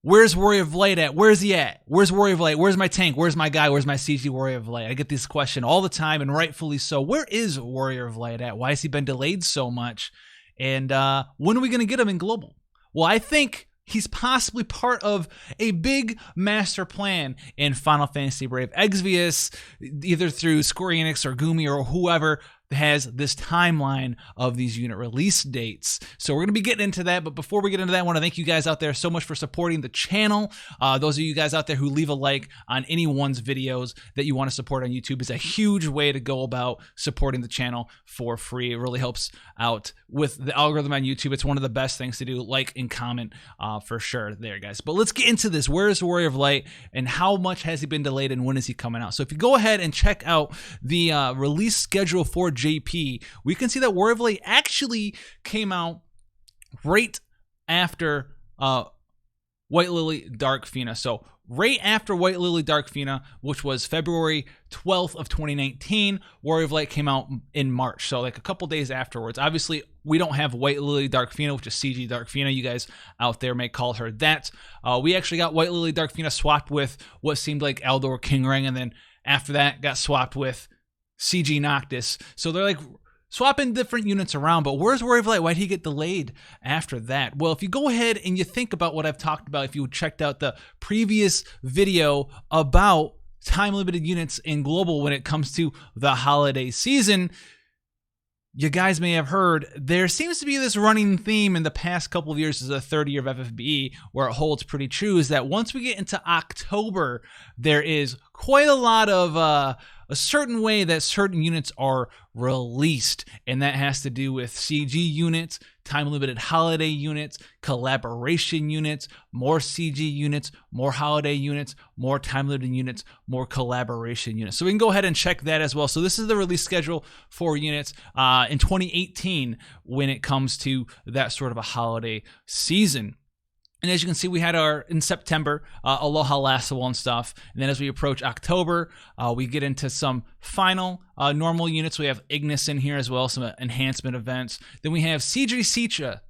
Where's Warrior of Light at? Where's he at? Where's Warrior of Light? Where's my tank? Where's my guy? Where's my CG Warrior of Light? I get this question all the time, and rightfully so. Where is Warrior of Light at? Why has he been delayed so much? And when are we going to get him in Global? Well, I think he's possibly part of a big master plan in Final Fantasy Brave Exvius, either through Square Enix or Gumi or whoever has this timeline of these unit release dates. So we're going to be getting into that, but before we get into that, I want to thank you guys out there so much for supporting the channel. Those of you guys out there who leave a like on anyone's videos that you want to support on YouTube is a huge way to go about supporting the channel for free. It really helps out with the algorithm on YouTube. It's one of the best things to do, like and comment for sure there, guys. But let's get into this. Where is the Warrior of Light, and how much has he been delayed, and when is he coming out? So if you go ahead and check out the release schedule for JP, we can see that Warrior of Light actually came out right after White Lily Dark Fina. So right after White Lily Dark Fina, which was February 12th of 2019, Warrior of Light came out in March. So like a couple days afterwards. Obviously, we don't have White Lily Dark Fina, which is CG Dark Fina. You guys out there may call her that. We actually got White Lily Dark Fina swapped with what seemed like Eldor King Ring, and then after that got swapped with CG Noctis. So they're like swapping different units around, but where's Warrior of Light? Why'd he get delayed after that? Well, if you go ahead and you think about what I've talked about, if you checked out the previous video about time-limited units in Global when it comes to the holiday season, you guys may have heard there seems to be this running theme in the past couple of years as a third year of FFBE where it holds pretty true, is that once we get into October, there is quite a lot of a certain way that certain units are released, and that has to do with CG units, time-limited holiday units, collaboration units, more CG units, more holiday units, more time-limited units, more collaboration units. So we can go ahead and check that as well. So this is the release schedule for units in 2018 when it comes to that sort of a holiday season. And as you can see, we had our, in September, Aloha Lassawal and stuff. And then as we approach October, we get into some final normal units. We have Ignis in here as well, some enhancement events. Then we have CG Citra,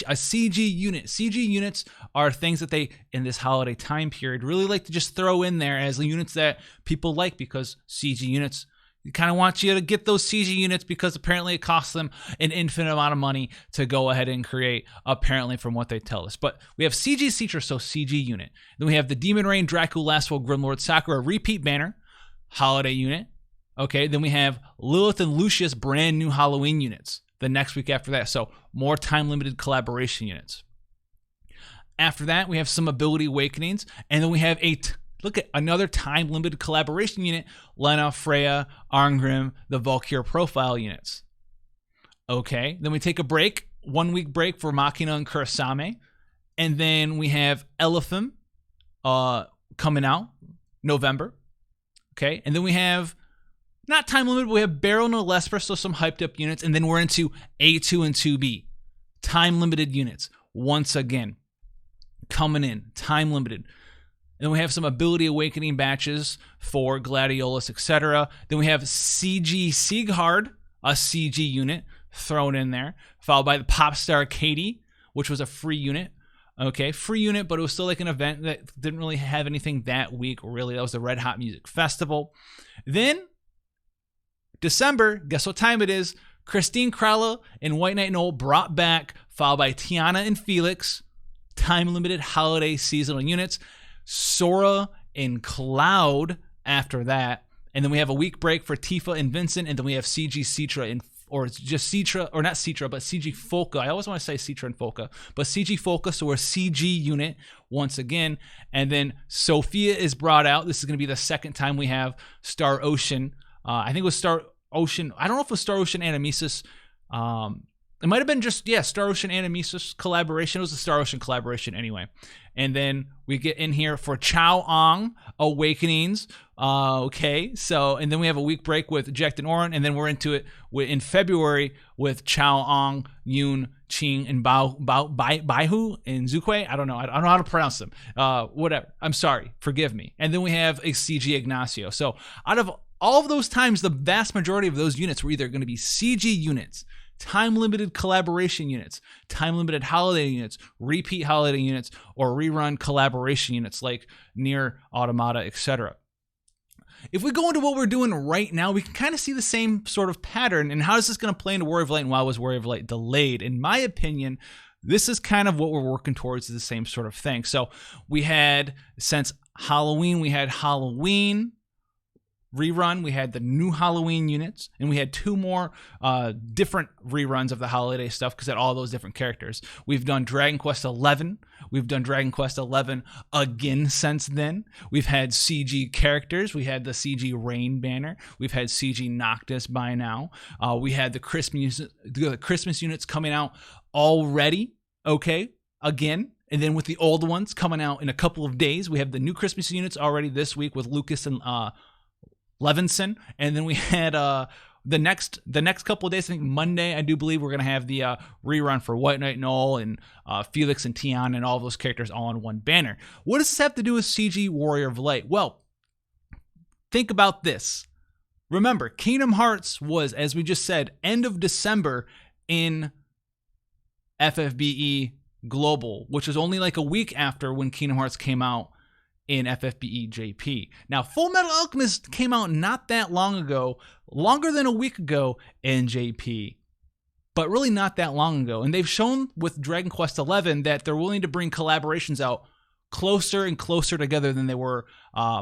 a CG unit. CG units are things that they, in this holiday time period, really like to just throw in there as the units that people like, because CG units, you kind of want you to get those CG units because apparently it costs them an infinite amount of money to go ahead and create, apparently from what they tell us. But we have CG Citra, so CG unit. Then we have the Demon Rain, Dracula, Lasswell, Grimlord, Sakura, repeat banner, holiday unit. Okay, then we have Lilith and Lucius, brand new Halloween units the next week after that. So more time-limited collaboration units. After that, we have some Ability Awakenings, and then we have look at another time-limited collaboration unit, Lena, Freya, Arngrim, the Valkyr profile units. Okay, then we take a break, 1 week break for Machina and Kurasame. And then we have Elephim coming out November. Okay, and then we have, not time-limited, but we have Baron and Lesper, so some hyped-up units. And then we're into A2 and 2B, time-limited units. Once again, coming in, time-limited. Then we have some Ability Awakening batches for Gladiolus, etc. Then we have CG Sieghard, a CG unit thrown in there, followed by the Popstar Katie, which was a free unit. Okay, free unit, but it was still like an event that didn't really have anything that week, really. That was the Red Hot Music Festival. Then, December, guess what time it is? Christine Krala and White Knight Noel brought back, followed by Tiana and Felix, time-limited holiday seasonal units. Sora and Cloud after that, and then we have a week break for Tifa and Vincent, and then we have CG Citra, or it's just Citra, or not Citra, but CG Folka. I always want to say Citra and Folka, but CG Folka, so we're a CG unit once again. And then Sophia is brought out. This is going to be the second time we have Star Ocean. I think it was Star Ocean. I don't know if it was Star Ocean Animesis. It might have been just, Star Ocean Animesis collaboration. It was a Star Ocean collaboration anyway. And then we get in here for Chao Ong Awakenings. Okay, so, and then we have a week break with Jack and Oren, and then we're into it in February with Chao Ong, Yoon, Qing, and Baihu and Zukwe. I don't know. I don't know how to pronounce them. Whatever. I'm sorry. Forgive me. And then we have a CG Ignacio. So out of all of those times, the vast majority of those units were either going to be CG units, time-limited collaboration units, time-limited holiday units, repeat holiday units, or rerun collaboration units like Nier Automata, etc. If we go into what we're doing right now, we can kind of see the same sort of pattern. And how is this going to play into Warrior of Light, and why was Warrior of Light delayed? In my opinion, this is kind of what we're working towards, is the same sort of thing. So we had, since Halloween, we had Halloween rerun, we had the new Halloween units, and we had 2 more different reruns of the holiday stuff because at all those different characters. We've done Dragon Quest XI. We've done Dragon Quest XI again since then. We've had CG characters. We had the CG Rain banner. We've had CG Noctis by now. We had the Christmas units coming out already, okay, again. And then with the old ones coming out in a couple of days, we have the new Christmas units already this week with Lucas and Levinson, and then we had the next couple of days. I think Monday, I do believe we're gonna have the rerun for White Knight Null and Felix and Tian and all those characters all on one banner. What does this have to do with CG Warrior of Light? Well, think about this. Remember, Kingdom Hearts was, as we just said, end of December in FFBE Global, which is only like a week after when Kingdom Hearts came out in FFBE JP. Now, Full Metal Alchemist came out not that long ago, longer than a week ago in JP, but really not that long ago. And they've shown with Dragon Quest XI that they're willing to bring collaborations out closer and closer together than they were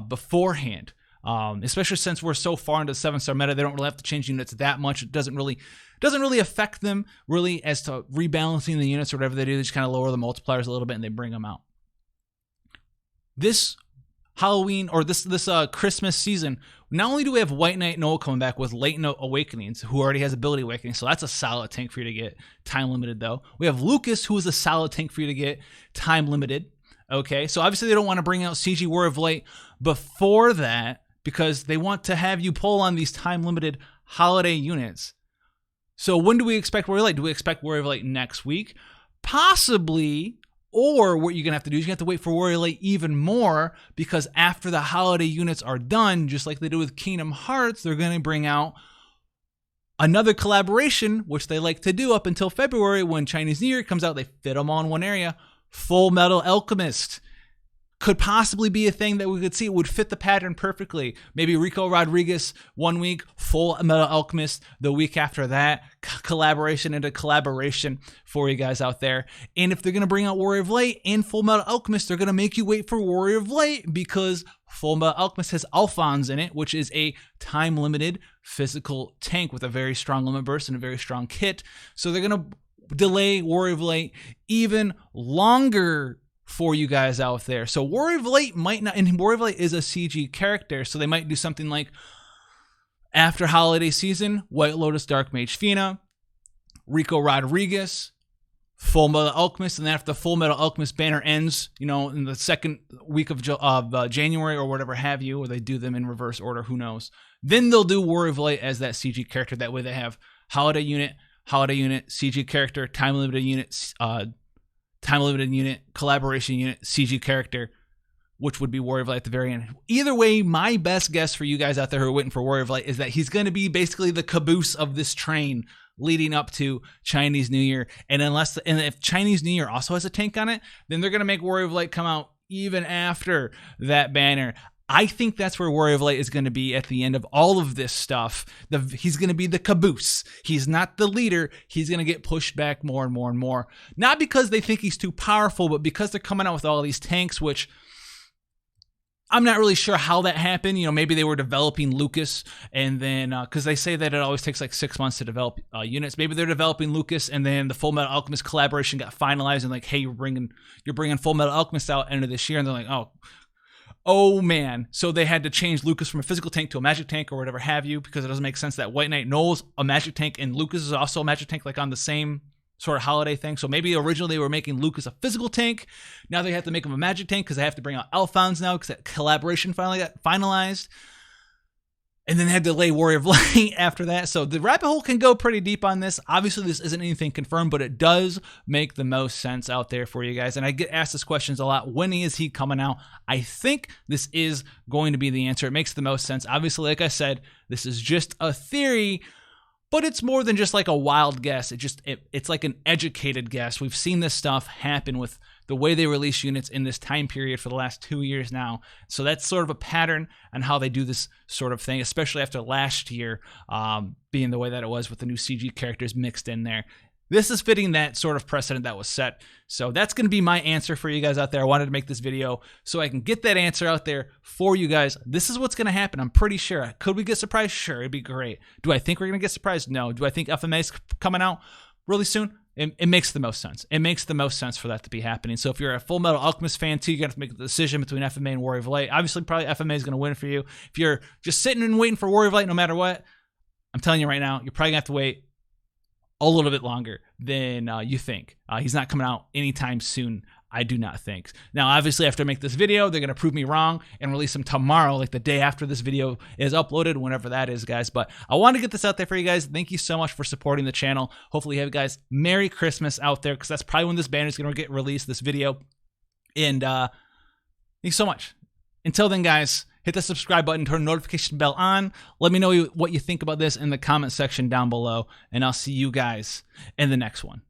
beforehand. Especially since we're so far into the 7-star meta, they don't really have to change units that much. It doesn't really affect them really as to rebalancing the units or whatever they do. They just kind of lower the multipliers a little bit and they bring them out. This Halloween or this Christmas season, not only do we have White Knight Null coming back with Latent Awakenings, who already has Ability Awakening, so that's a solid tank for you to get, time limited though. We have Lucas, who is a solid tank for you to get, time limited. Okay, so obviously they don't want to bring out CG Warrior of Light before that because they want to have you pull on these time limited holiday units. So when do we expect Warrior of Light? Do we expect Warrior of Light next week? Possibly. Or what you're going to have to do is you have to wait for Warrior Light even more, because after the holiday units are done, just like they do with Kingdom Hearts, they're going to bring out another collaboration, which they like to do up until February when Chinese New Year comes out. They fit them all in one area. Full Metal Alchemist could possibly be a thing that we could see. It would fit the pattern perfectly. Maybe Rico Rodriguez 1 week, Full Metal Alchemist the week after that. Collaboration into collaboration for you guys out there. And if they're going to bring out Warrior of Light and Full Metal Alchemist, they're going to make you wait for Warrior of Light because Full Metal Alchemist has Alphonse in it, which is a time-limited physical tank with a very strong limit burst and a very strong kit. So they're going to delay Warrior of Light even longer for you guys out there. So Warrior of Light might not, and Warrior of Light is a CG character, so they might do something like after holiday season, White Lotus Dark Mage Fina, Rico Rodriguez, Full Metal Alchemist, and then after the Full Metal Alchemist banner ends, you know, in the second week of January or whatever have you, or they do them in reverse order, who knows. Then they'll do Warrior of Light as that CG character. That way they have holiday unit, CG character, time limited unit, collaboration unit, CG character, which would be Warrior of Light at the very end. Either way, my best guess for you guys out there who are waiting for Warrior of Light is that he's going to be basically the caboose of this train leading up to Chinese New Year. And if Chinese New Year also has a tank on it, then they're going to make Warrior of Light come out even after that banner. I think that's where Warrior of Light is going to be at the end of all of this stuff. He's going to be the caboose. He's not the leader. He's going to get pushed back more and more and more. Not because they think he's too powerful, but because they're coming out with all these tanks, which I'm not really sure how that happened. You know, maybe they were developing Lucas, and then because they say that it always takes like 6 months to develop units. Maybe they're developing Lucas, and then the Full Metal Alchemist collaboration got finalized, and like, hey, you're bringing Full Metal Alchemist out end of this year, and they're like, oh man, so they had to change Lucas from a physical tank to a magic tank or whatever have you, because it doesn't make sense that White Knight Null's a magic tank and Lucas is also a magic tank, like on the same sort of holiday thing. So maybe originally they were making Lucas a physical tank. Now they have to make him a magic tank because they have to bring out Alphonse now because that collaboration finally got finalized. And then they had to delay Warrior of Light after that. So the rabbit hole can go pretty deep on this. Obviously, this isn't anything confirmed, but it does make the most sense out there for you guys. And I get asked this questions a lot. When is he coming out? I think this is going to be the answer. It makes the most sense. Obviously, like I said, this is just a theory, but it's more than just like a wild guess. It's like an educated guess. We've seen this stuff happen with the way they release units in this time period for the last 2 years now. So that's sort of a pattern on how they do this sort of thing, especially after last year being the way that it was with the new CG characters mixed in there. This is fitting that sort of precedent that was set. So that's going to be my answer for you guys out there. I wanted to make this video so I can get that answer out there for you guys. This is what's going to happen. I'm pretty sure. Could we get surprised? Sure, it'd be great. Do I think we're going to get surprised? No. Do I think FMA is coming out really soon? It makes the most sense. It makes the most sense for that to be happening. So if you're a Full Metal Alchemist fan too, you're going to have to make a decision between FMA and Warrior of Light. Obviously, probably FMA is going to win for you. If you're just sitting and waiting for Warrior of Light no matter what, I'm telling you right now, you're probably going to have to wait a little bit longer than you think. He's not coming out anytime soon, I do not think. Now, obviously, after I make this video, they're going to prove me wrong and release him tomorrow, like the day after this video is uploaded, whenever that is, guys. But I want to get this out there for you guys. Thank you so much for supporting the channel. Hopefully, you have guys Merry Christmas out there, because that's probably when this banner is going to get released, this video. And thanks so much. Until then, guys, hit the subscribe button, turn the notification bell on. Let me know what you think about this in the comment section down below, and I'll see you guys in the next one.